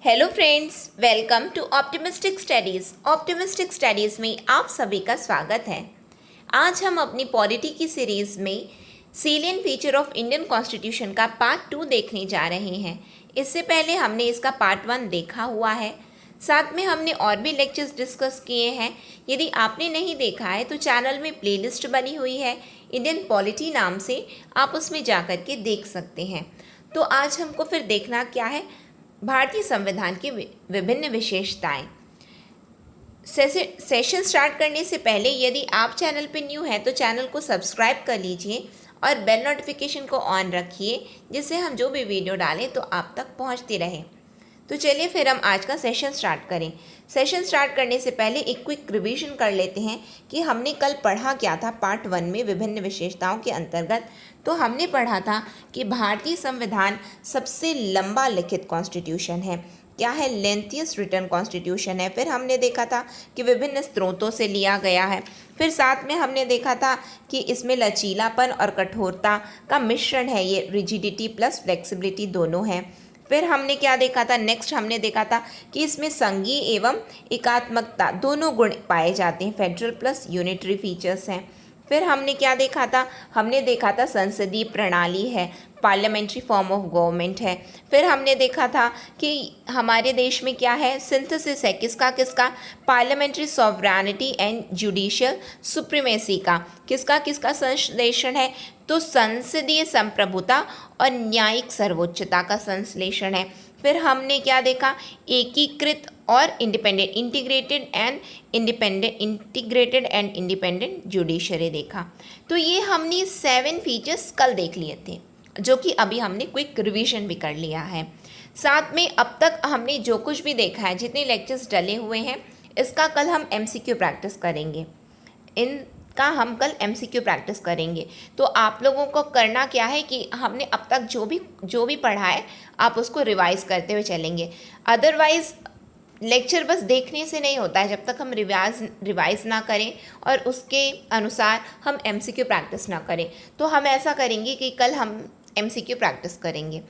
Hello friends, welcome to optimistic studies. Optimistic studies में आप सभी का स्वागत है। आज हम अपनी पॉलिटी की सीरीज़ में salient feature of Indian constitution का पार्ट 2 देखने जा रहे हैं। इससे पहले हमने इसका पार्ट 1 देखा हुआ है। साथ में हमने और भी लेक्चर्स डिस्कस किए हैं। यदि आपने नहीं देखा है तो चैनल में प्लेलिस्ट बनी हुई है इंडियन पॉलिटी नाम से, आप उसमें जा कर के देख सकते हैं। तो आज हमको फिर देखना क्या है, भारतीय संविधान की विभिन्न विशेषताएं। सेशन स्टार्ट करने से पहले यदि आप चैनल पर न्यू हैं तो चैनल को सब्सक्राइब कर लीजिए और बेल नोटिफिकेशन को ऑन रखिए, जिससे हम जो भी वीडियो डालें तो आप तक पहुंचती रहे। तो चलिए फिर हम आज का सेशन स्टार्ट करें। सेशन स्टार्ट करने से पहले एक क्विक रिवीजन कर लेते हैं कि हमने कल पढ़ा क्या था पार्ट 1 में विभिन्न विशेषताओं के अंतर्गत। तो हमने पढ़ा था कि भारतीय संविधान सबसे लंबा लिखित कॉन्स्टिट्यूशन है। क्या है? लेंथियस्ट रिटन कॉन्स्टिट्यूशन है। फिर हमने देखा था कि विभिन्न स्रोतों से लिया गया है। फिर साथ में हमने देखा था कि इसमें लचीलापन और कठोरता का मिश्रण है, ये रिजिडिटी प्लस फ्लेक्सिबिलिटी दोनों है। फिर हमने क्या देखा था? नेक्स्ट हमने देखा था कि इसमें संघीय एवं एकात्मकता दोनों गुण पाए जाते हैं, फेडरल प्लस यूनिटरी फीचर्स हैं। फिर हमने क्या देखा था? हमने देखा था संसदीय प्रणाली है, पार्लियामेंट्री फॉर्म ऑफ गवर्नमेंट है। फिर हमने देखा था कि हमारे देश में क्या है, सिंथेसिस है किसका किसका, parliamentary sovereignty and judicial supremacy का, किसका किसका संश्लेषण है, तो संसदीय संप्रभुता और न्यायिक सर्वोच्चता का संश्लेषण है। फिर हमने क्या देखा? एकीकृत और इंटीग्रेटेड एंड इंडिपेंडेंट जुडिशरी देखा। तो ये हमने 7 फीचर्स कल देख लिए थे, जो कि अभी हमने क्विक रिवीजन भी कर लिया है। साथ में अब तक हमने जो कुछ भी देखा है, जितने लेक्चर्स डले हुए हैं, इसका कल हम एमसीक्यू प्रैक्टिस करेंगे। इनका हम कल एमसीक्यू प्रैक्टिस करेंगे। तो आप लोगों को करना क्या है कि हमने अब तक जो भी पढ़ा है, आप उसको रिवाइज करते हुए चलेंगे। अदरवाइज़ लेक्चर बस देखने से नहीं होता है, जब तक हम रिवाइज ना करें और उसके अनुसार हम एमसीक्यू प्रैक्टिस ना करें। तो हम ऐसा करेंगे कि कल हम एमसीक्यू प्रैक्टिस करेंगे।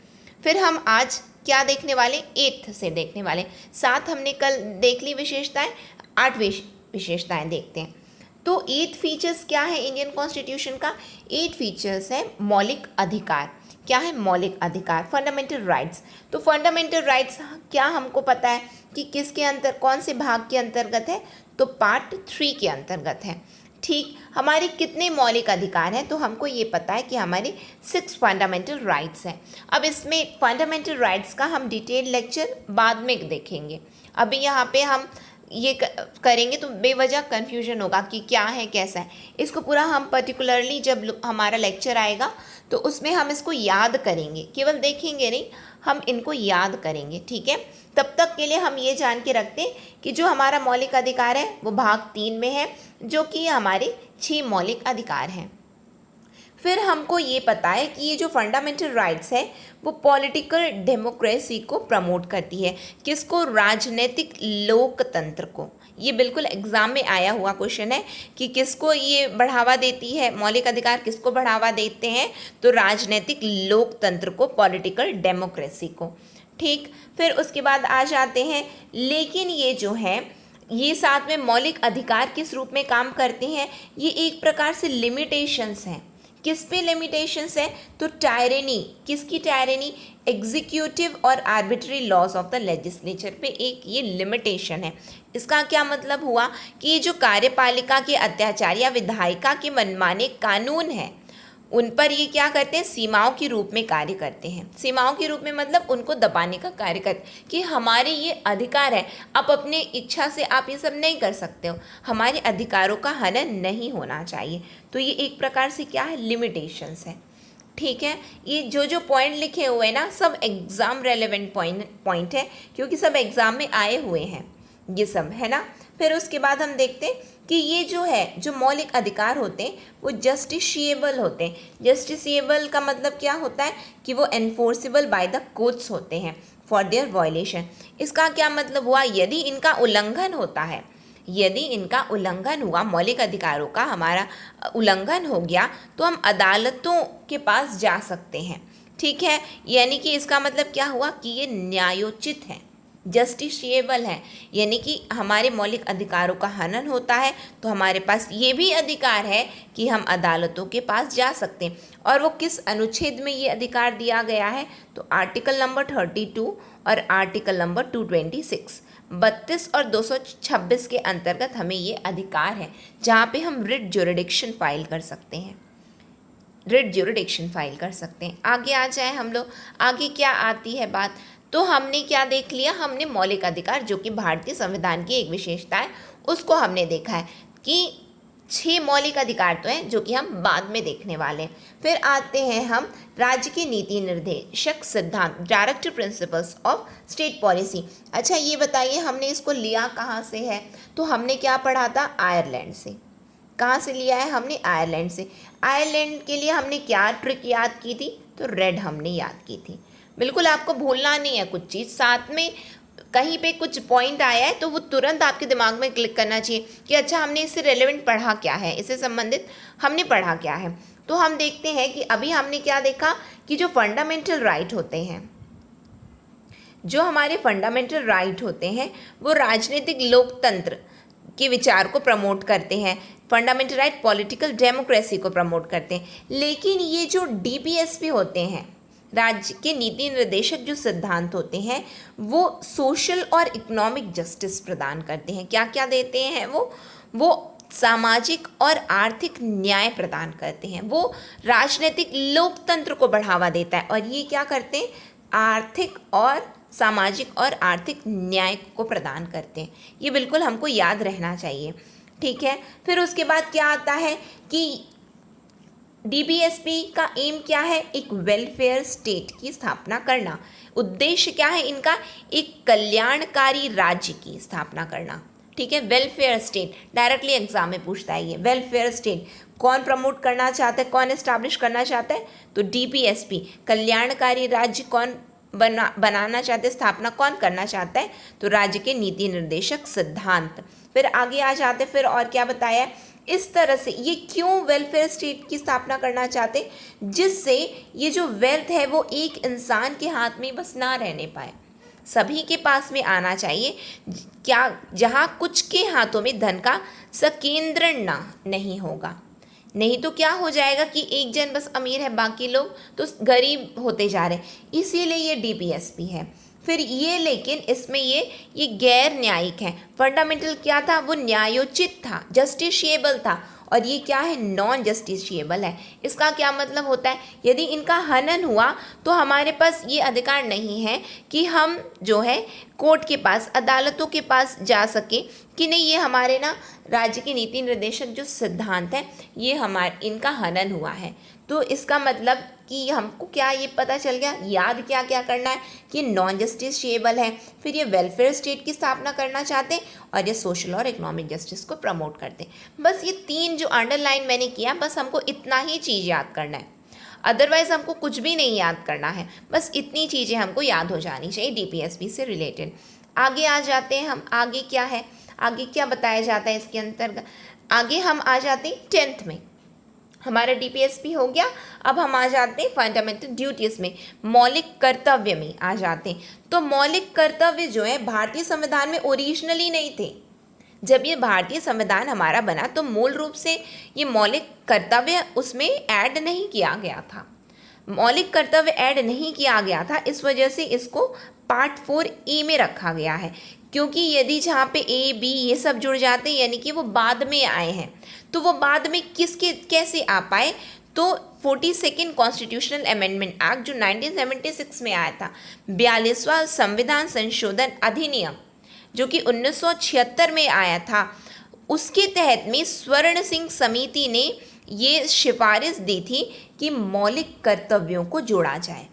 फिर हम आज क्या देखने वाले? 8th से देखने वाले। 7 हमने कल देख ली विशेषताएं, 8 विशेषताएं देखते हैं। तो 8 फीचर्स क्या है इंडियन कॉन्स्टिट्यूशन का? 8 फीचर्स है मौलिक अधिकार। क्या है? मौलिक अधिकार, फंडामेंटल राइट्स। तो फंडामेंटल राइट्स क्या हमको पता है कि किसके कौन से भाग के अंतर्गत है? तो पार्ट 3 के अंतर्गत है। ठीक, हमारे कितने मौलिक अधिकार हैं? तो हमको ये पता है कि हमारे 6 फंडामेंटल राइट्स हैं। अब इसमें फंडामेंटल राइट्स का हम डिटेल लेक्चर बाद में देखेंगे। अभी यहाँ पे हम ये करेंगे तो बेवजह कन्फ्यूजन होगा कि क्या है कैसा है। इसको पूरा हम पर्टिकुलरली जब हमारा लेक्चर आएगा तो उसमें हम इसको याद करेंगे, केवल देखेंगे नहीं, हम इनको याद करेंगे। ठीक है, तब तक के लिए हम ये जान के रखते हैं कि जो हमारा मौलिक अधिकार है वो भाग 3 में है, जो कि हमारे 6 मौलिक अधिकार हैं। फिर हमको ये पता है कि ये जो फंडामेंटल राइट्स है वो पॉलिटिकल डेमोक्रेसी को प्रमोट करती है। किसको? राजनीतिक लोकतंत्र को। ये बिल्कुल एग्जाम में आया हुआ क्वेश्चन है कि किसको ये बढ़ावा देती है, मौलिक अधिकार किसको बढ़ावा देते हैं? तो राजनीतिक लोकतंत्र को, पॉलिटिकल डेमोक्रेसी को। ठीक, फिर उसके बाद आ जाते हैं, लेकिन ये जो है ये साथ में मौलिक अधिकार किस रूप में काम करते हैं? ये एक प्रकार से लिमिटेशंस हैं। किस पे लिमिटेशंस है? तो टायरेनी। किसकी टायरेनी? एग्जीक्यूटिव और arbitrary laws of the legislature पे एक ये लिमिटेशन है। इसका क्या मतलब हुआ कि ये जो कार्यपालिका के अत्याचार या विधायिका के मनमाने कानून हैं, उन पर ये क्या करते हैं? सीमाओं के रूप में कार्य करते हैं। सीमाओं के रूप में मतलब उनको दबाने का कार्य करते हैं कि हमारे ये अधिकार है, आप अपने इच्छा से आप ये सब नहीं कर सकते हो, हमारे अधिकारों का हनन नहीं होना चाहिए। तो ये एक प्रकार से क्या है? लिमिटेशंस है। ठीक है, ये जो पॉइंट लिखे हुए हैं ना, सब एग्ज़ाम रेलेवेंट पॉइंट है, क्योंकि सब एग्ज़ाम में आए हुए हैं ये सब, है ना। फिर उसके बाद हम देखते हैं कि ये जो है, जो मौलिक अधिकार होते हैं वो जस्टिशिएबल होते हैं। जस्टिशिएबल का मतलब क्या होता है? कि वो एनफोर्सेबल बाय द कोर्ट्स होते हैं फॉर देयर वायलेशन। इसका क्या मतलब हुआ? यदि इनका उल्लंघन होता है, यदि इनका उल्लंघन हुआ, मौलिक अधिकारों का हमारा उल्लंघन हो गया, तो हम अदालतों के पास जा सकते हैं। ठीक है, यानी कि इसका मतलब क्या हुआ कि ये न्यायोचित है, जस्टिशिएबल हैं, यानी कि हमारे मौलिक अधिकारों का हनन होता है तो हमारे पास ये भी अधिकार है कि हम अदालतों के पास जा सकते हैं। और वो किस अनुच्छेद में ये अधिकार दिया गया है, तो आर्टिकल नंबर 32 और आर्टिकल नंबर 226, 32 और 226 के अंतर्गत हमें ये अधिकार है, जहाँ पे हम रिट ज्यूरिडिक्शन फाइल कर सकते हैं, रिट ज्यूरिडिक्शन फाइल कर सकते हैं। आगे आ जाए हम लोग, आगे क्या आती है बात, तो हमने क्या देख लिया, हमने मौलिक अधिकार जो कि भारतीय संविधान की एक विशेषता है उसको हमने देखा है कि 6 मौलिक अधिकार तो हैं जो कि हम बाद में देखने वाले हैं। फिर आते हैं हम राज्य के नीति निर्देशक सिद्धांत, directive principles of state policy. अच्छा ये बताइए हमने इसको लिया कहाँ से है, तो हमने क्या पढ़ा था, आयरलैंड से। कहाँ से लिया है हमने, आयरलैंड से। आयरलैंड के लिए हमने क्या ट्रिक याद की थी, तो रेड हमने याद की थी। बिल्कुल आपको भूलना नहीं है कुछ चीज़, साथ में कहीं पे कुछ पॉइंट आया है तो वो तुरंत आपके दिमाग में क्लिक करना चाहिए कि अच्छा हमने इससे रेलेवेंट पढ़ा क्या है, इससे संबंधित हमने पढ़ा क्या है। तो हम देखते हैं कि अभी हमने क्या देखा कि जो फंडामेंटल राइट होते हैं, जो हमारे फंडामेंटल राइट होते हैं वो राजनीतिक लोकतंत्र के विचार को प्रमोट करते हैं, फंडामेंटल राइट पॉलिटिकल डेमोक्रेसी को प्रमोट करते हैं। लेकिन ये जो डीपीएसपी होते हैं, राज्य के नीति निर्देशक जो सिद्धांत होते हैं, वो सोशल और इकोनॉमिक जस्टिस प्रदान करते हैं। क्या क्या देते हैं वो सामाजिक और आर्थिक न्याय प्रदान करते हैं, वो राजनीतिक लोकतंत्र को बढ़ावा देता है। और ये क्या करते हैं, आर्थिक और सामाजिक और आर्थिक न्याय को प्रदान करते हैं। ये बिल्कुल हमको याद रहना चाहिए, ठीक है। फिर उसके बाद क्या आता है कि डीबीएसपी का एम क्या है, एक वेलफेयर स्टेट की स्थापना करना। उद्देश्य क्या है इनका, एक कल्याणकारी राज्य की स्थापना करना, ठीक है। वेलफेयर स्टेट डायरेक्टली एग्जाम में पूछता है ये, वेलफेयर स्टेट कौन प्रमोट करना चाहता है, कौन एस्टैब्लिश करना चाहता है, तो डीपीएसपी। कल्याणकारी राज्य कौन बनाना चाहते, स्थापना कौन करना चाहता है, तो राज्य के नीति निर्देशक सिद्धांत। फिर आगे आ जाते, फिर और क्या बताया है, इस तरह से ये क्यों वेलफेयर स्टेट की स्थापना करना चाहते, जिससे ये जो वेल्थ है वो एक इंसान के हाथ में बस ना रहने पाए, सभी के पास में आना चाहिए, क्या जहाँ कुछ के हाथों में धन का संकेंद्रण ना नहीं होगा। नहीं तो क्या हो जाएगा कि एक जन बस अमीर है, बाकी लोग तो गरीब होते जा रहे हैं, इसीलिए ये डीपीएसपी है। फिर ये लेकिन इसमें ये गैर न्यायिक है। फंडामेंटल क्या था, वो न्यायोचित था, जस्टिशिएबल था, और ये क्या है, नॉन जस्टिशिएबल है। इसका क्या मतलब होता है, यदि इनका हनन हुआ तो हमारे पास ये अधिकार नहीं है कि हम जो है कोर्ट के पास, अदालतों के पास जा सके कि नहीं ये हमारे ना राज्य के नीति निर्देशक जो सिद्धांत है ये हमारे इनका हनन हुआ है। तो इसका मतलब कि हमको क्या ये पता चल गया, याद क्या क्या करना है कि नॉन जस्टिशिएबल है, फिर ये वेलफेयर स्टेट की स्थापना करना चाहते हैं, और ये सोशल और इकोनॉमिक जस्टिस को प्रमोट करते हैं। बस ये 3 जो अंडरलाइन मैंने किया, बस हमको इतना ही चीज़ याद करना है, अदरवाइज़ हमको कुछ भी नहीं याद करना है, बस इतनी चीज़ें हमको याद हो जानी चाहिए डीपीएसपी से रिलेटेड। आगे आ जाते हैं हम, आगे क्या है, आगे क्या बताया जाता है इसके अंतर्गत, आगे हम आ जाते हैं 10th में। हमारा डीपीएसपी हो गया, अब हम आ जाते हैं फंडामेंटल ड्यूटीज़ में, मौलिक कर्तव्य में आ जाते हैं। तो मौलिक कर्तव्य जो है भारतीय संविधान में ओरिजिनली नहीं थे। जब ये भारतीय संविधान हमारा बना तो मूल रूप से ये मौलिक कर्तव्य उसमें ऐड नहीं किया गया था, मौलिक कर्तव्य ऐड नहीं किया गया था, इस वजह से इसको पार्ट 4A में रखा गया है। क्योंकि यदि जहाँ पे A, B ये सब जुड़ जाते हैं, यानी कि वो बाद में आए हैं, तो वो बाद में किसके कैसे आ पाए, तो 42nd कॉन्स्टिट्यूशनल अमेंडमेंट एक्ट जो 1976 में आया था, 42वां संविधान संशोधन अधिनियम जो कि 1976 में आया था, उसके तहत में स्वर्ण सिंह समिति ने ये सिफारिश दी थी कि मौलिक कर्तव्यों को जोड़ा जाए,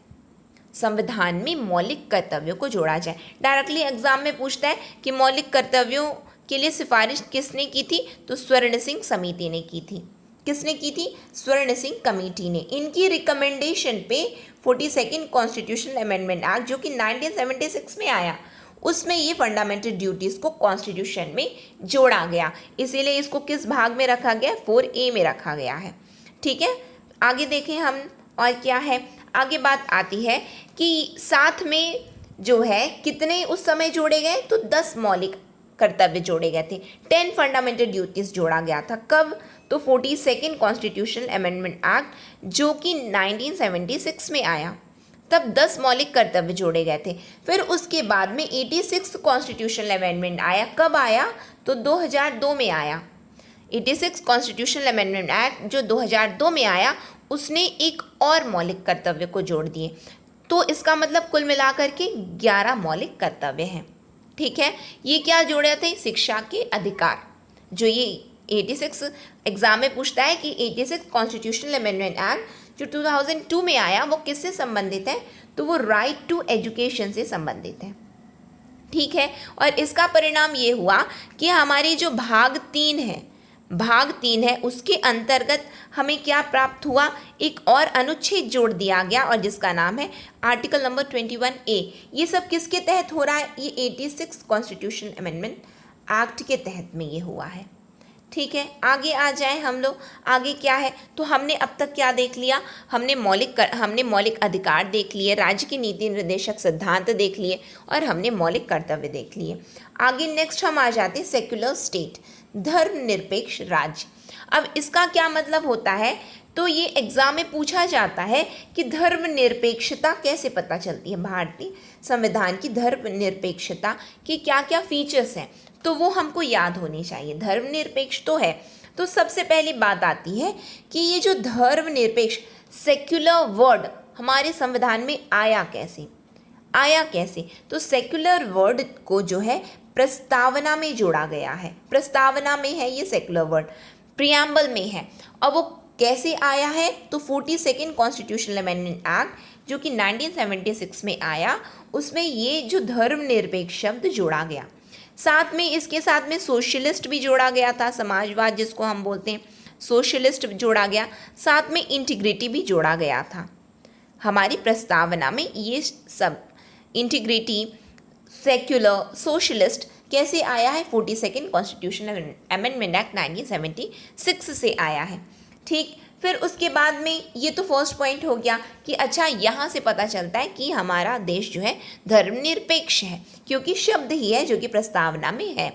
संविधान में मौलिक कर्तव्यों को जोड़ा जाए। डायरेक्टली एग्जाम में पूछता है कि मौलिक कर्तव्यों के लिए सिफारिश किसने की थी, तो स्वर्ण सिंह समिति ने की थी। किसने की थी, स्वर्ण सिंह कमेटी ने। इनकी रिकमेंडेशन पे 42nd कॉन्स्टिट्यूशनल अमेंडमेंट एक्ट जो कि 1976 में आया, उसमें ये फंडामेंटल ड्यूटीज़ को कॉन्स्टिट्यूशन में जोड़ा गया, इसीलिए इसको किस भाग में रखा गया, 4A में रखा गया है, ठीक है। आगे देखें हम और क्या है, आगे बात आती है कि साथ में जो है कितने उस समय जोड़े गए, तो 10 मौलिक कर्तव्य जोड़े गए थे, 10 फंडामेंटल ड्यूटीज जोड़ा गया था। कब, तो 42nd कॉन्स्टिट्यूशनल अमेंडमेंट एक्ट जो कि 1976 में आया, तब 10 मौलिक कर्तव्य जोड़े गए थे। फिर उसके बाद में 86 कॉन्स्टिट्यूशनल अमेंडमेंट आया। कब आया, तो 2002 में आया। 86 कॉन्स्टिट्यूशनल अमेंडमेंट एक्ट जो 2002 में आया, उसने एक और मौलिक कर्तव्य को जोड़ दिए। तो इसका मतलब कुल मिलाकर के 11 मौलिक कर्तव्य हैं। ठीक है, ये क्या जोड़े थे, शिक्षा के अधिकार। जो ये 86 एग्जाम में पूछता है कि 86 कॉन्स्टिट्यूशनल अमेंडमेंट एक्ट जो 2002 में आया वो किससे संबंधित है, तो वो राइट टू एजुकेशन से संबंधित है। ठीक है, और इसका परिणाम ये हुआ कि हमारी जो भाग 3 है उसके अंतर्गत हमें क्या प्राप्त हुआ, एक और अनुच्छेद जोड़ दिया गया और जिसका नाम है आर्टिकल नंबर 21A। ये सब किसके तहत हो रहा है, ये 86 कॉन्स्टिट्यूशनल अमेंडमेंट एक्ट के तहत में ये हुआ है। ठीक है, आगे आ जाए हम लोग। आगे क्या है, तो हमने अब तक क्या देख लिया, हमने मौलिक अधिकार देख लिए, राज्य की नीति निर्देशक सिद्धांत देख लिए और हमने मौलिक कर्तव्य देख लिए। आगे नेक्स्ट हम आ जाते हैं सेक्युलर स्टेट, धर्मनिरपेक्ष राज्य। अब इसका क्या मतलब होता है, तो ये एग्जाम में पूछा जाता है कि धर्मनिरपेक्षता कैसे पता चलती है, भारतीय संविधान की धर्मनिरपेक्षता के क्या क्या फीचर्स हैं, तो वो हमको याद होनी चाहिए। धर्मनिरपेक्ष तो है, तो सबसे पहली बात आती है कि ये जो धर्मनिरपेक्ष सेक्युलर वर्ड हमारे संविधान में आया कैसे, तो सेक्युलर वर्ड को जो है प्रस्तावना में जोड़ा गया है। प्रस्तावना में है ये सेक्युलर वर्ड, प्रियम्बल में है। और वो कैसे आया है, तो 42nd कॉन्स्टिट्यूशनल अमेंडमेंट एक्ट जो कि 1976 में आया, उसमें ये जो धर्मनिरपेक्ष शब्द जोड़ा गया। साथ में इसके साथ में सोशलिस्ट भी जोड़ा गया था, समाजवाद जिसको हम बोलते हैं, सोशलिस्ट जोड़ा गया। साथ में इंटीग्रिटी भी जोड़ा गया था हमारी प्रस्तावना में। ये सब इंटीग्रिटी, सेक्युलर, सोशलिस्ट कैसे आया है, 42nd कॉन्स्टिट्यूशनल अमेंडमेंट एक्ट 1976 से आया है। ठीक, फिर उसके बाद में ये तो फर्स्ट पॉइंट हो गया कि अच्छा यहाँ से पता चलता है कि हमारा देश जो है धर्मनिरपेक्ष है, क्योंकि शब्द ही है जो कि प्रस्तावना में है।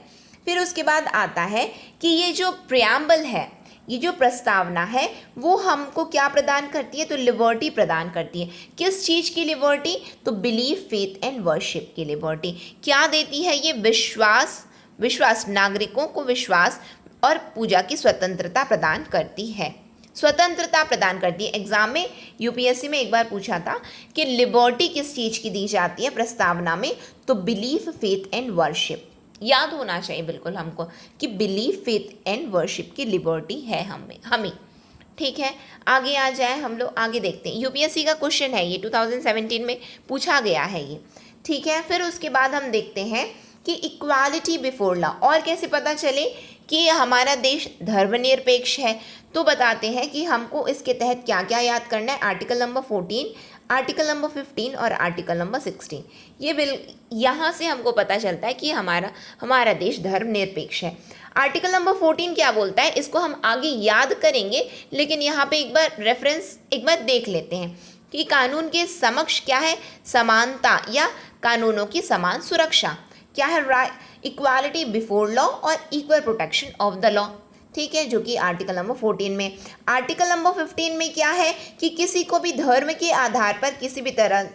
फिर उसके बाद आता है कि ये जो प्रियम्बल है, ये जो प्रस्तावना है वो हमको क्या प्रदान करती है, तो लिबर्टी प्रदान करती है। किस चीज़ की लिबर्टी, तो बिलीफ, फेथ एंड वर्शिप की लिबर्टी। क्या देती है ये, विश्वास, नागरिकों को विश्वास और पूजा की स्वतंत्रता प्रदान करती है। एग्जाम में यूपीएससी में एक बार पूछा था कि लिबर्टी किस चीज़ की दी जाती है प्रस्तावना में, तो बिलीफ, फेथ एंड वर्शिप। याद होना चाहिए बिल्कुल हमको कि बिलीफ, फेथ एंड वर्शिप की लिबर्टी है हमें। ठीक है, आगे आ जाए हम लोग, आगे देखते हैं। यूपीएससी का क्वेश्चन है ये, 2017 में पूछा गया है ये। ठीक है, फिर उसके बाद हम देखते हैं कि इक्वालिटी बिफोर लॉ, और कैसे पता चले कि हमारा देश धर्मनिरपेक्ष है, तो बताते हैं कि हमको इसके तहत क्या क्या याद करना है। आर्टिकल नंबर 14, आर्टिकल नंबर 15 और आर्टिकल नंबर 16। ये यहाँ से हमको पता चलता है कि हमारा देश धर्मनिरपेक्ष है। आर्टिकल नंबर 14 क्या बोलता है, इसको हम आगे याद करेंगे, लेकिन यहाँ पे एक बार देख लेते हैं कि कानून के समक्ष क्या है, समानता या कानूनों की समान सुरक्षा। क्या है, इक्वालिटी बिफोर लॉ और equal protection of the law. ठीक है, जो कि आर्टिकल नंबर 14 में। आर्टिकल नंबर 15 में क्या है कि किसी को भी धर्म के आधार पर किसी भी तरह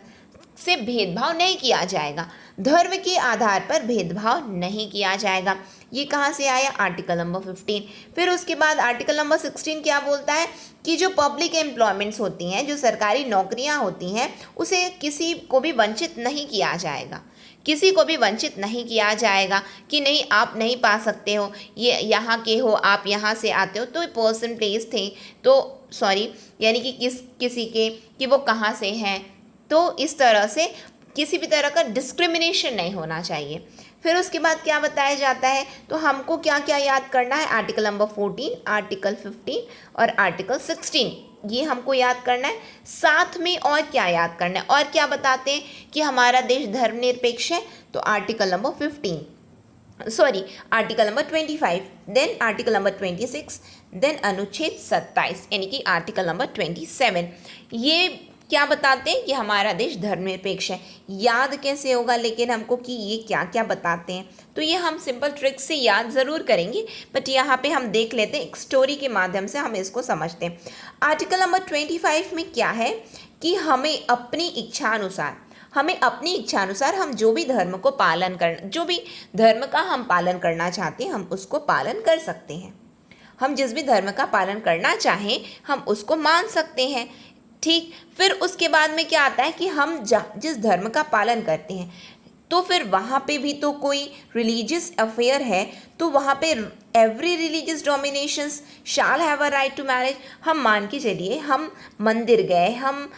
से भेदभाव नहीं किया जाएगा। धर्म के आधार पर भेदभाव नहीं किया जाएगा। ये कहाँ से आया, आर्टिकल नंबर 15। फिर उसके बाद आर्टिकल नंबर 16 क्या बोलता है कि जो पब्लिक एम्प्लॉयमेंट्स होती हैं, जो सरकारी नौकरियाँ होती हैं, उसे किसी को भी वंचित नहीं किया जाएगा। कि नहीं आप नहीं पा सकते हो, ये यहाँ के हो, आप यहाँ से आते हो, तो पर्सन प्लेस थे, तो सॉरी यानी कि किसी के कि वो कहाँ से हैं, तो इस तरह से किसी भी तरह का डिस्क्रिमिनेशन नहीं होना चाहिए। फिर उसके बाद क्या बताया जाता है, तो हमको क्या क्या याद करना है, आर्टिकल नंबर 14, आर्टिकल 15 और आर्टिकल 16, ये हमको याद करना है। साथ में और क्या याद करना है, और क्या बताते हैं कि हमारा देश धर्मनिरपेक्ष है, तो article number 25, then article number 26, then अनुच्छेद 27 यानी कि आर्टिकल नंबर 27। ये क्या बताते हैं कि हमारा देश धर्मनिरपेक्ष है। याद कैसे होगा लेकिन हमको कि ये क्या क्या बताते हैं, तो ये हम सिंपल ट्रिक से याद ज़रूर करेंगे, बट यहाँ पे हम देख लेते हैं, एक स्टोरी के माध्यम से हम इसको समझते हैं। आर्टिकल नंबर 25 में क्या है कि हमें अपनी इच्छा अनुसार हम जो भी धर्म को पालन करना, जो भी धर्म का हम पालन करना चाहते हैं हम उसको पालन कर सकते हैं। हम जिस भी धर्म का पालन करना चाहें हम उसको मान सकते हैं। ठीक, फिर उसके बाद में क्या आता है कि हम जिस धर्म का पालन करते हैं तो फिर वहाँ पे भी तो कोई रिलीजियस अफेयर है, तो वहाँ पे every religious dominations shall have a right to marriage. हम मान के चलिए हम मंदिर गए, हम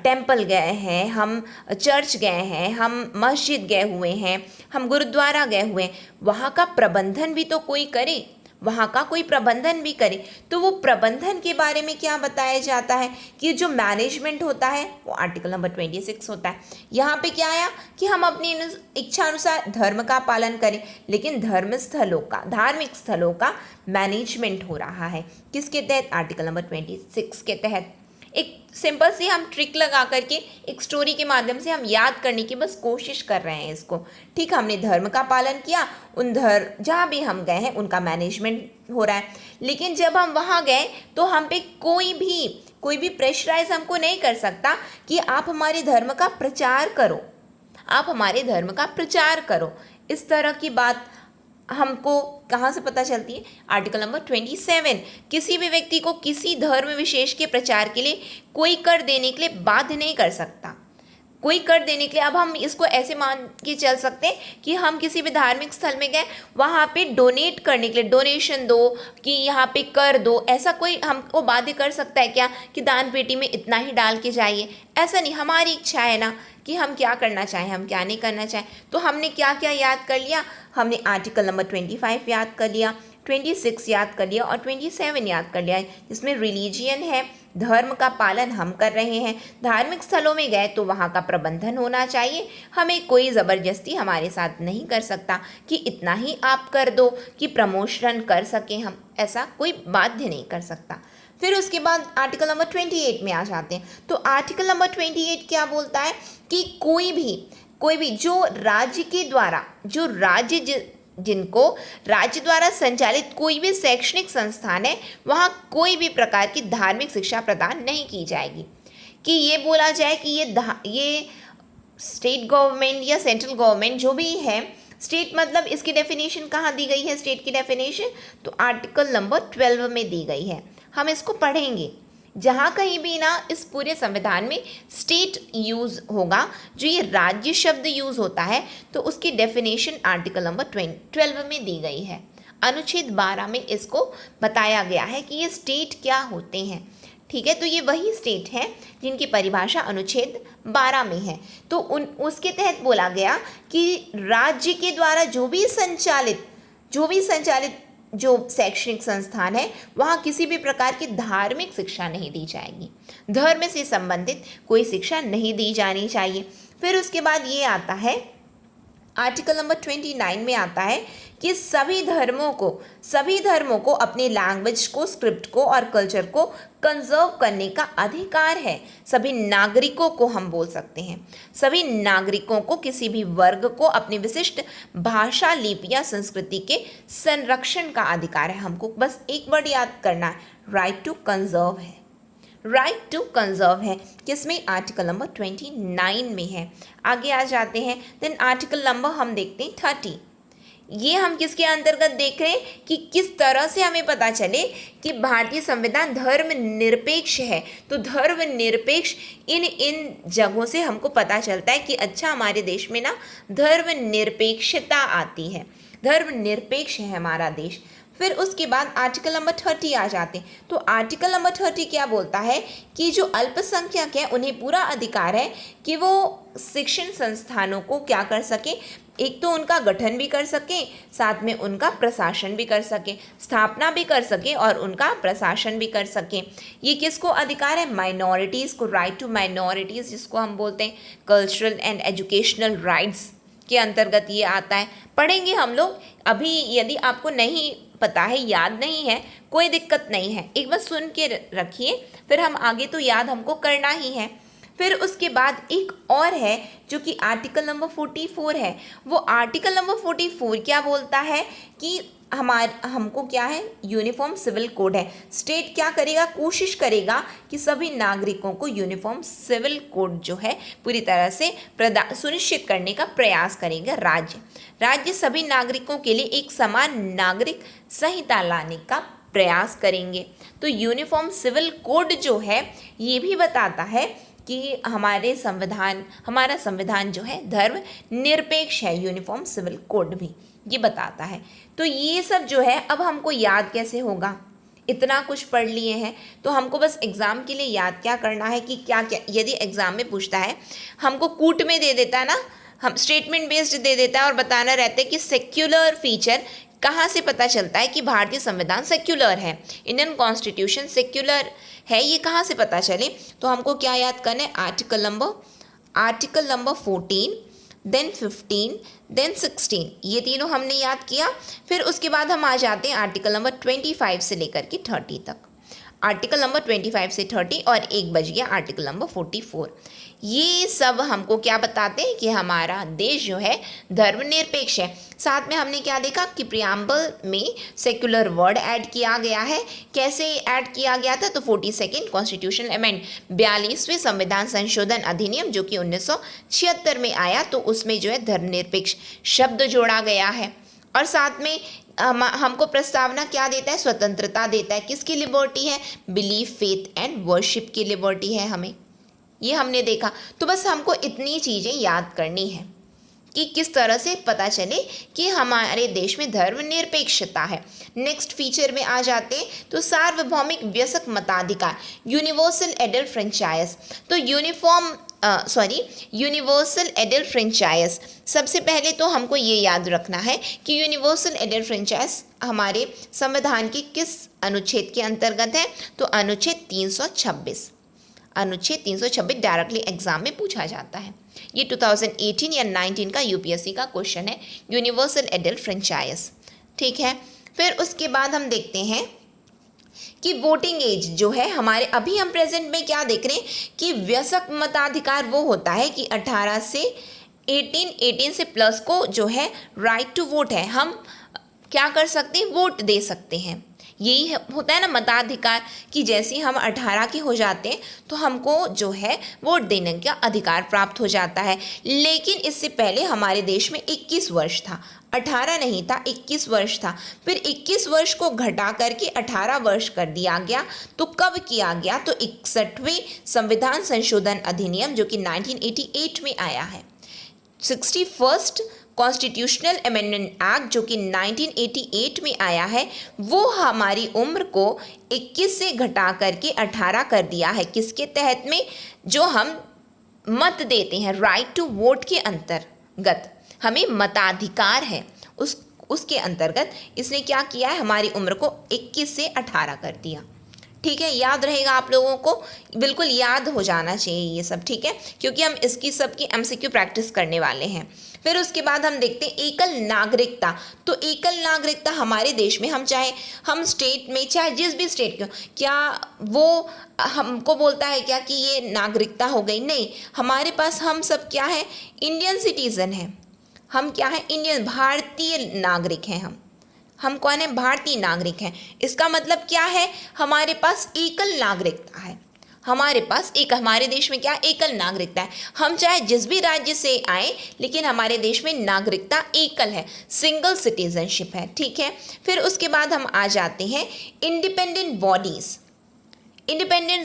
टेंपल गए हैं, हम चर्च गए हैं, हम मस्जिद गए हुए हैं, हम गुरुद्वारा गए हुए हैं, वहाँ का प्रबंधन भी तो कोई करे, वहाँ का कोई प्रबंधन भी करे। तो वो प्रबंधन के बारे में क्या बताया जाता है कि जो मैनेजमेंट होता है वो आर्टिकल नंबर 26 होता है। यहाँ पे क्या आया कि हम अपनी इच्छा अनुसार धर्म का पालन करें, लेकिन धार्मिक स्थलों का मैनेजमेंट हो रहा है किसके तहत, आर्टिकल नंबर 26 के तहत। एक सिंपल सी हम ट्रिक लगा करके एक स्टोरी के माध्यम से हम याद करने की बस कोशिश कर रहे हैं इसको। ठीक, हमने धर्म का पालन किया, जहाँ भी हम गए हैं उनका मैनेजमेंट हो रहा है, लेकिन जब हम वहाँ गए तो हम पे कोई भी प्रेशराइज हमको नहीं कर सकता कि आप हमारे धर्म का प्रचार करो, आप हमारे धर्म का प्रचार करो। इस तरह की बात हमको कहाँ से पता चलती है, आर्टिकल नंबर 27, किसी भी व्यक्ति को किसी धर्म विशेष के प्रचार के लिए कोई कर देने के लिए बाध्य नहीं कर सकता। कोई कर देने के लिए, अब हम इसको ऐसे मान के चल सकते हैं कि हम किसी भी धार्मिक स्थल में गए, वहाँ पे डोनेट करने के लिए डोनेशन दो कि यहाँ पे कर दो, ऐसा कोई हमको बाध्य कर सकता है क्या कि दान पेटी में इतना ही डाल के जाइए? ऐसा नहीं, हमारी इच्छा है ना कि हम क्या करना चाहें, हम क्या नहीं करना चाहें। तो हमने क्या क्या याद कर लिया, हमने आर्टिकल नंबर 25 याद कर लिया, 26 याद कर लिया और 27 याद कर लिया, जिसमें रिलीजियन है, धर्म का पालन हम कर रहे हैं, धार्मिक स्थलों में गए तो वहाँ का प्रबंधन होना चाहिए, हमें कोई ज़बरदस्ती हमारे साथ नहीं कर सकता कि इतना ही आप कर दो कि प्रमोशन कर सकें हम, ऐसा कोई बाध्य नहीं कर सकता। फिर उसके बाद आर्टिकल नंबर 28 में आ जाते हैं। तो आर्टिकल नंबर 28 क्या बोलता है कि कोई भी जिनको राज्य द्वारा संचालित कोई भी शैक्षणिक संस्थान है वहाँ कोई भी प्रकार की धार्मिक शिक्षा प्रदान नहीं की जाएगी। कि ये बोला जाए कि ये स्टेट गवर्नमेंट या सेंट्रल गवर्नमेंट जो भी है, स्टेट मतलब इसकी डेफिनेशन कहाँ दी गई है, स्टेट की डेफिनेशन तो आर्टिकल नंबर 12 में दी गई है। हम इसको पढ़ेंगे, जहाँ कहीं भी ना इस पूरे संविधान में स्टेट यूज़ होगा, जो ये राज्य शब्द यूज़ होता है तो उसकी डेफिनेशन आर्टिकल नंबर 12 में दी गई है। अनुच्छेद 12 में इसको बताया गया है कि ये स्टेट क्या होते हैं। ठीक है, तो ये वही स्टेट हैं जिनकी परिभाषा अनुच्छेद 12 में है। तो उसके तहत बोला गया कि राज्य के द्वारा जो भी संचालित जो शैक्षणिक संस्थान है वहाँ किसी भी प्रकार की धार्मिक शिक्षा नहीं दी जाएगी, धर्म से संबंधित कोई शिक्षा नहीं दी जानी चाहिए। फिर उसके बाद ये आता है आर्टिकल नंबर 29 में आता है कि सभी धर्मों को अपने लैंग्वेज को, स्क्रिप्ट को और कल्चर को कंजर्व करने का अधिकार है। सभी नागरिकों को हम बोल सकते हैं, सभी नागरिकों को किसी भी वर्ग को अपनी विशिष्ट भाषा, लिपि या संस्कृति के संरक्षण का अधिकार है। हमको बस एक वर्ड याद करना है, राइट टू कंजर्व है। राइट टू कंजर्व है किसमें, आर्टिकल नंबर 29 में है। आगे आ जाते हैं, देन आर्टिकल नंबर हम देखते हैं 30। ये हम किसके अंतर्गत देख रहे हैं कि किस तरह से हमें पता चले कि भारतीय संविधान धर्मनिरपेक्ष है। तो धर्मनिरपेक्ष इन जगहों से हमको पता चलता है कि अच्छा हमारे देश में ना धर्मनिरपेक्षता आती है, धर्मनिरपेक्ष है हमारा देश। फिर उसके बाद आर्टिकल नंबर 30 आ जाते हैं। तो आर्टिकल नंबर 30 क्या बोलता है कि जो अल्पसंख्यक हैं उन्हें पूरा अधिकार है कि वो शिक्षण संस्थानों को क्या कर सके, एक तो उनका गठन भी कर सके, साथ में उनका प्रशासन भी कर सके, स्थापना भी कर सके और उनका प्रशासन भी कर सके। ये किसको अधिकार है, माइनॉरिटीज़ को, राइट टू माइनॉरिटीज़ जिसको हम बोलते हैं, कल्चरल एंड एजुकेशनल राइट्स के अंतर्गत ये आता है। पढ़ेंगे हम लोग, अभी यदि आपको नहीं पता है, याद नहीं है, कोई दिक्कत नहीं है, एक बार सुन के रखिए, फिर हम आगे तो याद हमको करना ही है। फिर उसके बाद एक और है जो कि आर्टिकल नंबर 44 है। वो आर्टिकल नंबर 44 क्या बोलता है कि हमको क्या है, यूनिफॉर्म सिविल कोड है। स्टेट क्या करेगा, कोशिश करेगा कि सभी नागरिकों को यूनिफॉर्म सिविल कोड जो है पूरी तरह से सुनिश्चित करने का प्रयास करेगा। राज्य सभी नागरिकों के लिए एक समान नागरिक संहिता लाने का प्रयास करेंगे। तो यूनिफॉर्म सिविल कोड जो है ये भी बताता है कि हमारा संविधान जो है धर्म निरपेक्ष है। यूनिफॉर्म सिविल कोड भी ये बताता है। तो ये सब जो है अब हमको याद कैसे होगा, इतना कुछ पढ़ लिए हैं तो हमको बस एग्ज़ाम के लिए याद क्या करना है कि क्या क्या, यदि एग्ज़ाम में पूछता है हमको कूट में दे देता है ना, हम स्टेटमेंट बेस्ड दे देता है और बताना रहता है कि सेक्युलर फीचर कहाँ से पता चलता है कि भारतीय संविधान सेक्युलर है, इंडियन कॉन्स्टिट्यूशन सेक्युलर है, ये कहाँ से पता चले। तो हमको क्या याद करना है, आर्टिकल नंबर 14, देन 15, देन 16, ये तीनों हमने याद किया। फिर उसके बाद हम आ जाते हैं आर्टिकल नंबर 25 से लेकर के 30 तक। आर्टिकल नंबर 25 से 30 और एक बज गया आर्टिकल नंबर 44। ये सब हमको क्या बताते हैं कि हमारा देश जो है धर्मनिरपेक्ष है। साथ में हमने क्या देखा कि प्रियम्बल में सेक्युलर वर्ड ऐड किया गया है। कैसे ऐड किया गया था, तो 42nd कॉन्स्टिट्यूशनल अमेंड 42वें संविधान संशोधन अधिनियम जो कि 1976 में आया, तो उसमें जो है धर्मनिरपेक्ष शब्द जोड़ा गया है। और साथ में हमको प्रस्तावना क्या देता है, स्वतंत्रता देता है। किसकी लिबर्टी है, बिलीफ, फेथ एंड वर्शिप की लिबर्टी है हमें, ये हमने देखा। तो बस हमको इतनी चीज़ें याद करनी है कि किस तरह से पता चले कि हमारे देश में धर्मनिरपेक्षता है। नेक्स्ट फीचर में आ जाते हैं तो सार्वभौमिक वयस्क मताधिकार, यूनिवर्सल एडल्ट फ्रेंचाइज। तो यूनिवर्सल एडल्ट फ्रेंचाइज, सबसे पहले तो हमको ये याद रखना है कि यूनिवर्सल एडल्ट फ्रेंचाइज हमारे संविधान के किस अनुच्छेद के अंतर्गत है, तो अनुच्छेद 326। अनुच्छेद 326 डायरेक्टली एग्जाम में पूछा जाता है। ये 2018 या 19 का यूपीएससी का क्वेश्चन है, यूनिवर्सल एडल्ट फ्रेंचाइज, ठीक है। फिर उसके बाद हम देखते हैं कि वोटिंग एज जो है हमारे, अभी हम प्रेजेंट में क्या देख रहे हैं कि वयस्क मताधिकार वो होता है कि 18 से 18 से प्लस को जो है राइट टू वोट है, हम क्या कर सकते हैं, वोट दे सकते हैं। यही होता है ना मताधिकार, कि जैसे हम 18 के हो जाते हैं तो हमको जो है वोट देने का अधिकार प्राप्त हो जाता है। लेकिन इससे पहले हमारे देश में 21 वर्ष था, 18 नहीं था, 21 वर्ष था। फिर 21 वर्ष को घटा करके 18 वर्ष कर दिया गया। तो कब किया गया, तो 61वें संविधान संशोधन अधिनियम जो कि 1988 में आया है। 61st कॉन्स्टिट्यूशनल अमेंडमेंट एक्ट जो कि 1988 में आया है, वो हमारी उम्र को 21 से घटा करके 18 कर दिया है। किसके तहत में, जो हम मत देते हैं, राइट टू वोट के अंतर्गत हमें मताधिकार है, उसके अंतर्गत इसने क्या किया है, हमारी उम्र को 21 से 18 कर दिया। ठीक है, याद रहेगा आप लोगों को, बिल्कुल याद हो जाना चाहिए ये सब, ठीक है, क्योंकि हम इसकी सबकी एमसीक्यू प्रैक्टिस करने वाले हैं। फिर उसके बाद हम देखते हैं एकल नागरिकता। तो एकल नागरिकता हमारे देश में, हम स्टेट में, चाहे जिस भी स्टेट के, क्या वो हमको बोलता है क्या कि ये नागरिकता हो गई, नहीं, हमारे पास हम सब क्या है, इंडियन सिटीज़न हैं, हम क्या है, इंडियन भारतीय नागरिक हैं। हम कौन है, भारतीय नागरिक हैं। इसका मतलब क्या है, हमारे पास एकल नागरिकता है, हमारे देश में क्या एकल नागरिकता है। हम चाहे जिस भी राज्य से आए, लेकिन हमारे देश में नागरिकता एकल है, सिंगल सिटीजनशिप है, ठीक है। फिर उसके बाद हम आ जाते हैं इंडिपेंडेंट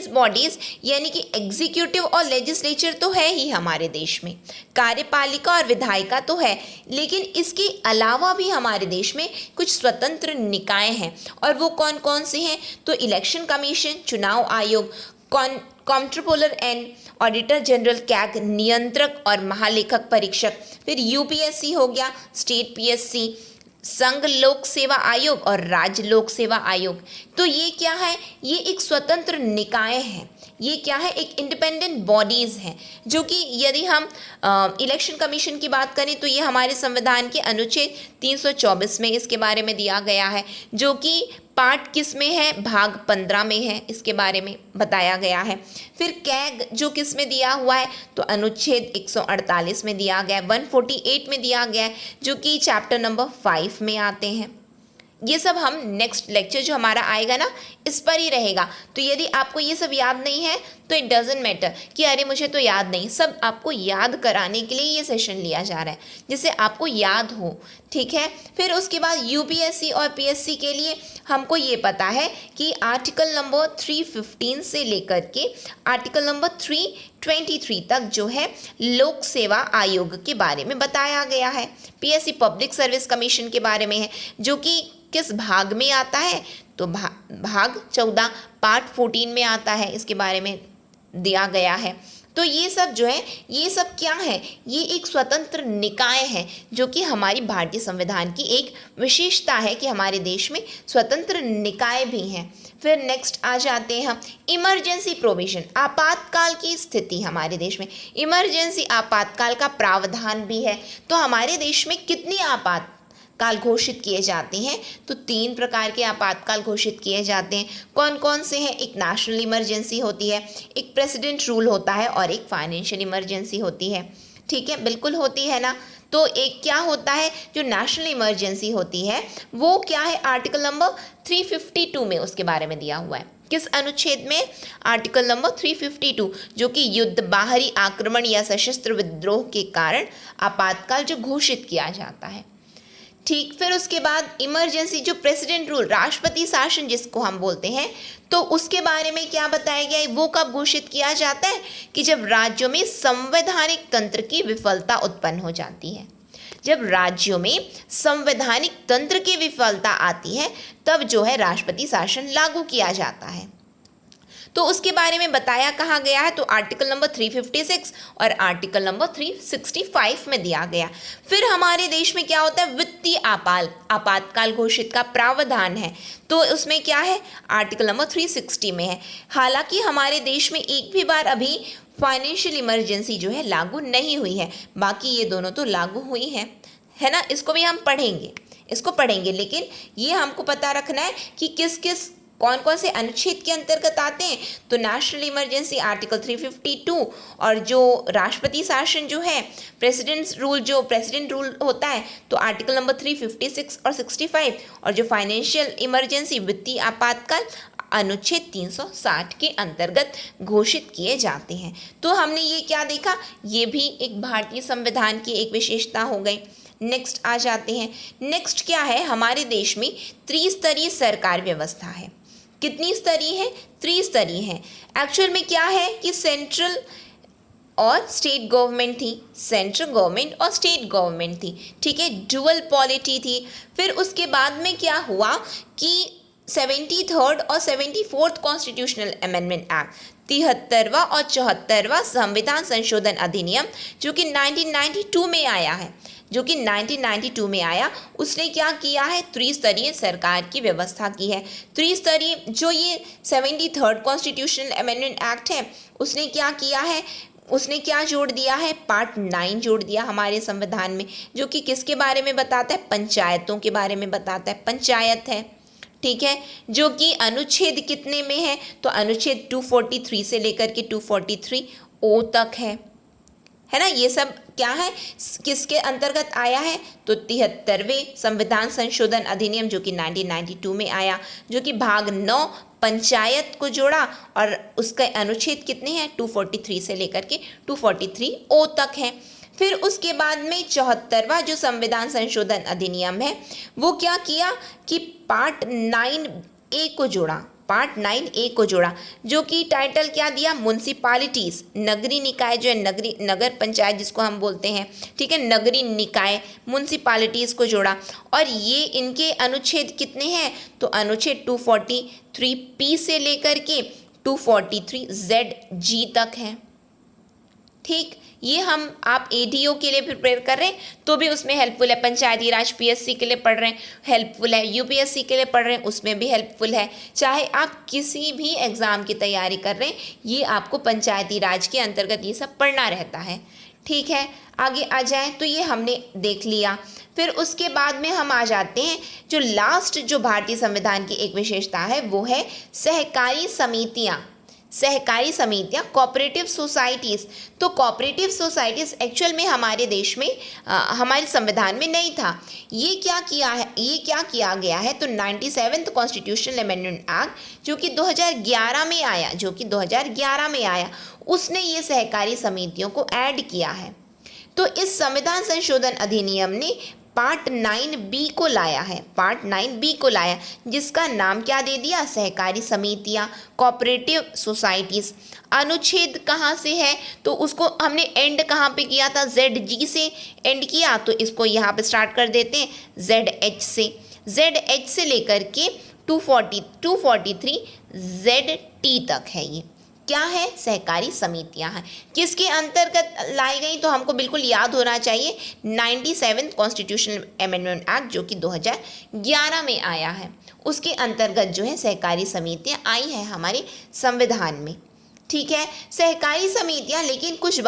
बॉडीज, यानी कि एग्जीक्यूटिव और लेजिस्लेचर तो है ही हमारे देश में, कार्यपालिका और विधायिका तो है, लेकिन इसके अलावा भी हमारे देश में कुछ स्वतंत्र निकाय हैं। और वो कौन कौन से हैं, तो इलेक्शन कमीशन, चुनाव आयोग, comptroller and auditor general, CAG, नियंत्रक और महालेखक परीक्षक। फिर यूपीएससी हो गया, स्टेट पीएससी, संघ लोक सेवा आयोग और राज्य लोक सेवा आयोग। तो ये क्या है, ये एक स्वतंत्र निकाय है, ये क्या है, एक इंडिपेंडेंट बॉडीज़ हैं, जो कि यदि हम इलेक्शन कमीशन की बात करें तो ये हमारे संविधान के अनुच्छेद 324 में इसके बारे में दिया गया है, जो कि पार्ट किस में है, भाग 15 में है, इसके बारे में बताया गया है। फिर कैग जो किस में दिया हुआ है, तो अनुच्छेद 148 में दिया गया है, 148 में दिया गया है, जो कि चैप्टर नंबर 5 में आते हैं। ये सब हम नेक्स्ट लेक्चर जो हमारा आएगा ना, इस पर ही रहेगा। तो यदि आपको ये सब याद नहीं है तो इट डजेंट मैटर कि अरे मुझे तो याद नहीं, सब आपको याद कराने के लिए ये सेशन लिया जा रहा है, जिससे आपको याद हो, ठीक है। फिर उसके बाद यूपीएससी और पीएससी के लिए हमको ये पता है कि आर्टिकल नंबर 315 से लेकर के आर्टिकल नंबर 323 तक जो है लोक सेवा आयोग के बारे में बताया गया है। पीएससी पब्लिक सर्विस कमीशन के बारे में है, जो कि किस भाग में आता है, तो भाग 14 पार्ट 14 में आता है, इसके बारे में दिया गया है। तो ये सब जो है, ये सब क्या है, ये एक स्वतंत्र निकाय है, जो कि हमारी भारतीय संविधान की एक विशेषता है कि हमारे देश में स्वतंत्र निकाय भी हैं। फिर नेक्स्ट आ जाते हैं हम इमरजेंसी प्रोविजन, आपातकाल की स्थिति। हमारे देश में इमरजेंसी आपातकाल का प्रावधान भी है। तो हमारे देश में कितनी आपातकाल घोषित किए जाते हैं, तो 3 प्रकार के आपातकाल घोषित किए जाते हैं। कौन कौन से हैं, एक नेशनल इमरजेंसी होती है, एक प्रेसिडेंट रूल होता है और एक फाइनेंशियल इमरजेंसी होती है, ठीक है, बिल्कुल होती है ना। तो एक क्या होता है, जो नेशनल इमरजेंसी होती है वो क्या है, आर्टिकल नंबर 352 में उसके बारे में दिया हुआ है। किस अनुच्छेद में, आर्टिकल नंबर 352, जो कि युद्ध, बाहरी आक्रमण या सशस्त्र विद्रोह के कारण आपातकाल जो घोषित किया जाता है, ठीक। फिर उसके बाद इमरजेंसी जो प्रेसिडेंट रूल, राष्ट्रपति शासन जिसको हम बोलते हैं, तो उसके बारे में क्या बताया गया है, वो कब घोषित किया जाता है, कि जब राज्यों में संवैधानिक तंत्र की विफलता उत्पन्न हो जाती है। जब राज्यों में संवैधानिक तंत्र की विफलता आती है, तब जो है राष्ट्रपति शासन लागू किया जाता है। तो उसके बारे में बताया कहा गया है, तो आर्टिकल नंबर 356 और आर्टिकल नंबर 365 में दिया गया। फिर हमारे देश में क्या होता है, वित्तीय आपातकाल घोषित का प्रावधान है, तो उसमें क्या है, आर्टिकल नंबर 360 में है। हालांकि हमारे देश में एक भी बार अभी फाइनेंशियल इमरजेंसी जो है लागू नहीं हुई है, बाकी ये दोनों तो लागू हुई है ना। इसको भी हम पढ़ेंगे, लेकिन ये हमको पता रखना है कि किस किस कौन कौन से अनुच्छेद के अंतर्गत आते हैं। तो नेशनल इमरजेंसी आर्टिकल 352, और जो राष्ट्रपति शासन जो है, प्रेसिडेंट रूल होता है, तो आर्टिकल नंबर 356 और 65, और जो फाइनेंशियल इमरजेंसी वित्तीय आपातकाल अनुच्छेद 360 के अंतर्गत घोषित किए जाते हैं। तो हमने ये क्या देखा, ये भी एक भारतीय संविधान की एक विशेषता हो गई। नेक्स्ट आ जाते हैं, नेक्स्ट क्या है, हमारे देश में त्रिस्तरीय सरकार व्यवस्था है। कितनी स्तरीय है, त्रिस्तरीय है। एक्चुअल में क्या है कि सेंट्रल और स्टेट गवर्नमेंट थी, सेंट्रल गवर्नमेंट और स्टेट गवर्नमेंट थी, ठीक है, डुअल पॉलिटी थी। फिर उसके बाद में क्या हुआ कि 73rd और 74th कॉन्स्टिट्यूशनल अमेंडमेंट एक्ट, 73वां और 74वां संविधान संशोधन अधिनियम, जो कि 1992 में आया, उसने क्या किया है, त्रिस्तरीय सरकार की व्यवस्था की है। त्रिस्तरीय जो ये 73rd कॉन्स्टिट्यूशनल अमेंडमेंट एक्ट है, उसने क्या किया है, उसने क्या जोड़ दिया है, पार्ट 9 जोड़ दिया हमारे संविधान में, जो कि किसके बारे में बताता है, पंचायतों के बारे में बताता है। पंचायत है, ठीक है, जो कि अनुच्छेद कितने में है, तो अनुच्छेद 243 से लेकर के 243O तक है ना। ये सब क्या है, किसके अंतर्गत आया है, तो 73वें संविधान संशोधन अधिनियम, जो कि 1992 में आया, जो कि भाग 9 पंचायत को जोड़ा, और उसके अनुच्छेद कितने हैं, 243 से लेकर के 243O तक है। फिर उसके बाद में 74वां जो संविधान संशोधन अधिनियम है, वो क्या किया कि पार्ट 9A को जोड़ा, जो कि टाइटल क्या दिया, म्युनिसिपैलिटीज, नगरीय निकाय जो है, नगर पंचायत जिसको हम बोलते हैं, ठीक है, नगरीय निकाय, म्युनिसिपैलिटीज को जोड़ा। और ये इनके अनुच्छेद कितने हैं, तो अनुच्छेद 243P से लेकर के 243ZG तक है, ठीक। ये आप ADO के लिए प्रिपेयर कर रहे हैं तो भी उसमें हेल्पफुल है, पंचायती राज PSC के लिए पढ़ रहे हैं हेल्पफुल है, UPSC के लिए पढ़ रहे हैं उसमें भी हेल्पफुल है। चाहे आप किसी भी एग्ज़ाम की तैयारी कर रहे हैं, ये आपको पंचायती राज के अंतर्गत ये सब पढ़ना रहता है, ठीक है, आगे आ जाएं तो ये हमने देख लिया। फिर उसके बाद में हम आ जाते हैं जो लास्ट जो भारतीय संविधान की एक विशेषता है वो है सहकारी समितियाँ। सहकारी समितियाँ, कोऑपरेटिव सोसाइटीज़। तो कोऑपरेटिव सोसाइटीज़ एक्चुअल में हमारे देश में हमारे संविधान में नहीं था। ये क्या किया गया है तो 97th कॉन्स्टिट्यूशनल अमेंडमेंट एक्ट जो कि 2011 में आया उसने ये सहकारी समितियों को ऐड किया है। तो इस संविधान संशोधन अधिनियम ने पार्ट 9B को लाया है, पार्ट 9B को लाया, जिसका नाम क्या दे दिया, सहकारी समितियाँ, कोऑपरेटिव सोसाइटीज़। अनुच्छेद कहाँ से है तो उसको हमने एंड कहाँ पे किया था, ZG से एंड किया, तो इसको यहाँ पे स्टार्ट कर देते हैं ZH से। ZH से लेकर के 243 ZT तक है। ये क्या है, सहकारी समितियां हैं। किसके अंतर्गत लाई गई तो हमको बिल्कुल याद होना चाहिए 97th कॉन्स्टिट्यूशनल अमेंडमेंट एक्ट जो कि 2011 में आया है, उसके अंतर्गत जो है सहकारी समितियां आई हैं हमारे संविधान में। ठीक है, सहकारी समितियां, लेकिन कुछ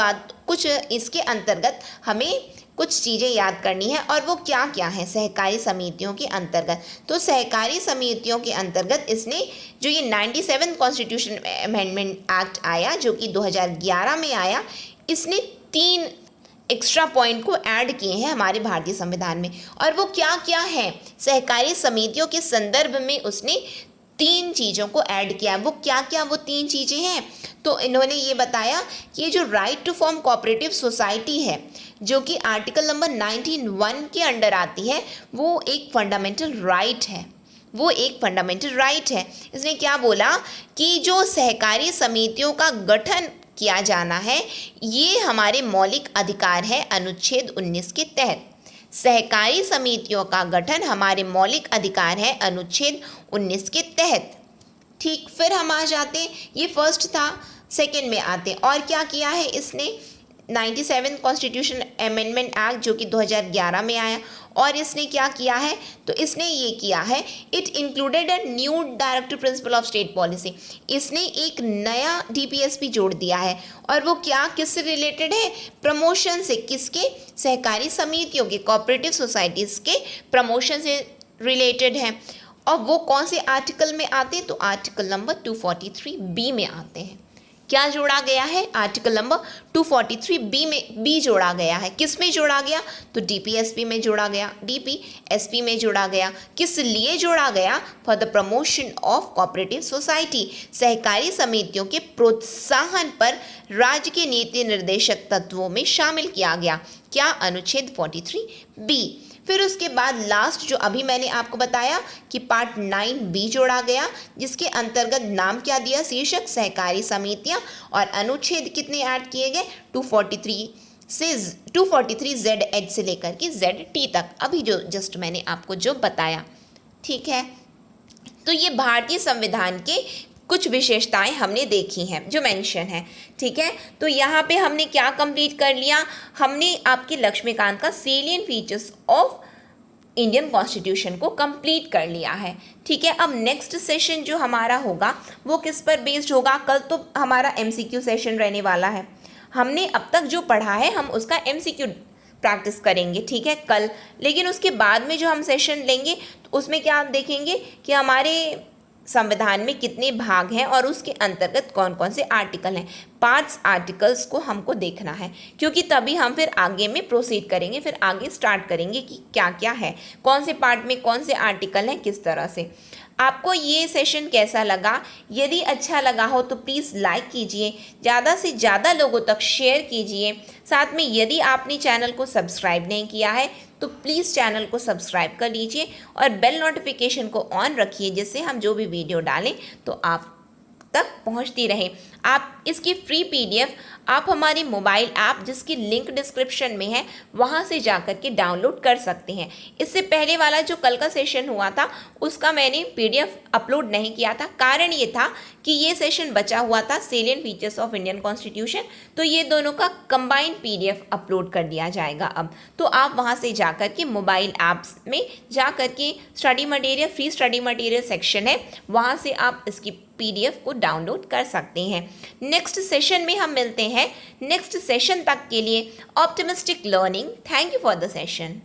इसके अंतर्गत हमें कुछ चीज़ें याद करनी है, और वो क्या क्या है सहकारी समितियों के अंतर्गत। तो सहकारी समितियों के अंतर्गत इसने जो ये 97 कॉन्स्टिट्यूशन अमेंडमेंट एक्ट आया जो कि 2011 में आया, इसने 3 एक्स्ट्रा पॉइंट को ऐड किए हैं हमारे भारतीय संविधान में। और वो क्या क्या है, सहकारी समितियों के संदर्भ में उसने 3 चीज़ों को ऐड किया। वो क्या क्या वो 3 चीज़ें हैं, तो इन्होंने ये बताया कि ये जो right to form cooperative society है जो कि आर्टिकल नंबर 19(1) के अंडर आती है, वो एक फंडामेंटल राइट है, वो एक फंडामेंटल राइट है। इसने क्या बोला कि जो सहकारी समितियों का गठन किया जाना है ये हमारे मौलिक अधिकार है अनुच्छेद 19 के तहत। सहकारी समितियों का गठन हमारे मौलिक अधिकार है अनुच्छेद 19 के तहत। ठीक, फिर हम आ जाते हैं, ये फर्स्ट था, सेकंड में आते हैं और क्या किया है इसने 97 कॉन्स्टिट्यूशन अमेंडमेंट एक्ट जो कि 2011 में आया, और इसने क्या किया है तो इसने ये किया है it included a new directive principle of state policy. इसने एक नया DPSP जोड़ दिया है, और वो क्या किससे रिलेटेड है, प्रमोशन से। किसके, सहकारी समितियों के, कोऑपरेटिव सोसाइटीज़ के प्रमोशन से रिलेटेड है। और वो कौन से आर्टिकल में आते हैं तो आर्टिकल नंबर 243B में आते हैं। क्या जोड़ा गया है, आर्टिकल नंबर 243B में बी जोड़ा गया है। किस में जोड़ा गया तो DPSP में जोड़ा गया, DPSP में जोड़ा गया। किस लिए जोड़ा गया, for the promotion of cooperative society, सहकारी समितियों के प्रोत्साहन पर राज्य के नीति निर्देशक तत्वों में शामिल किया गया। क्या, अनुच्छेद 43B। फिर उसके बाद लास्ट जो अभी मैंने आपको बताया कि पार्ट 9B जोड़ा गया, जिसके अंतर्गत नाम क्या दिया, शीर्षक सहकारी समितियां, और अनुच्छेद कितने ऐड किए गए 243 ZH से लेकर के ZT तक, अभी जो जस्ट मैंने आपको जो बताया। ठीक है, तो ये भारतीय संविधान के कुछ विशेषताएं हमने देखी हैं जो मेंशन है। ठीक है, तो यहाँ पे हमने क्या कंप्लीट कर लिया, हमने आपके लक्ष्मीकांत का सेलियन फीचर्स ऑफ इंडियन कॉन्स्टिट्यूशन को कंप्लीट कर लिया है। ठीक है, अब नेक्स्ट सेशन जो हमारा होगा वो किस पर बेस्ड होगा, कल तो हमारा MCQ सेशन रहने वाला है। हमने अब तक जो पढ़ा है हम उसका MCQ प्रैक्टिस करेंगे, ठीक है, कल। लेकिन उसके बाद में जो हम सेशन लेंगे तो उसमें क्या आप देखेंगे कि हमारे संविधान में कितने भाग हैं और उसके अंतर्गत कौन कौन से आर्टिकल हैं। पार्ट्स आर्टिकल्स को हमको देखना है, क्योंकि तभी हम फिर आगे में प्रोसीड करेंगे, फिर आगे स्टार्ट करेंगे कि क्या क्या है, कौन से पार्ट में कौन से आर्टिकल हैं, किस तरह से। आपको ये सेशन कैसा लगा, यदि अच्छा लगा हो तो प्लीज़ लाइक कीजिए, ज़्यादा से ज़्यादा लोगों तक शेयर कीजिए। साथ में यदि आपने चैनल को सब्सक्राइब नहीं किया है तो प्लीज़ चैनल को सब्सक्राइब कर लीजिए और बेल नोटिफिकेशन को ऑन रखिए, जिससे हम जो भी वीडियो डालें तो आप तक पहुंचती रहे। आप इसकी फ्री PDF आप हमारे मोबाइल ऐप जिसकी लिंक डिस्क्रिप्शन में है वहां से जाकर के डाउनलोड कर सकते हैं। इससे पहले वाला जो कल का सेशन हुआ था उसका मैंने PDF अपलोड नहीं किया था, कारण ये था कि ये सेशन बचा हुआ था सेलियन फीचर्स ऑफ इंडियन कॉन्स्टिट्यूशन, तो ये दोनों का कंबाइंड PDF अपलोड कर दिया जाएगा अब। तो आप वहाँ से जाकर के मोबाइल ऐप्स में जाकर के study material, free study material section है, वहाँ से आप इसकी PDF को डाउनलोड कर सकते हैं। नेक्स्ट सेशन में हम मिलते हैं। नेक्स्ट सेशन तक के लिए optimistic learning. Thank you for the session.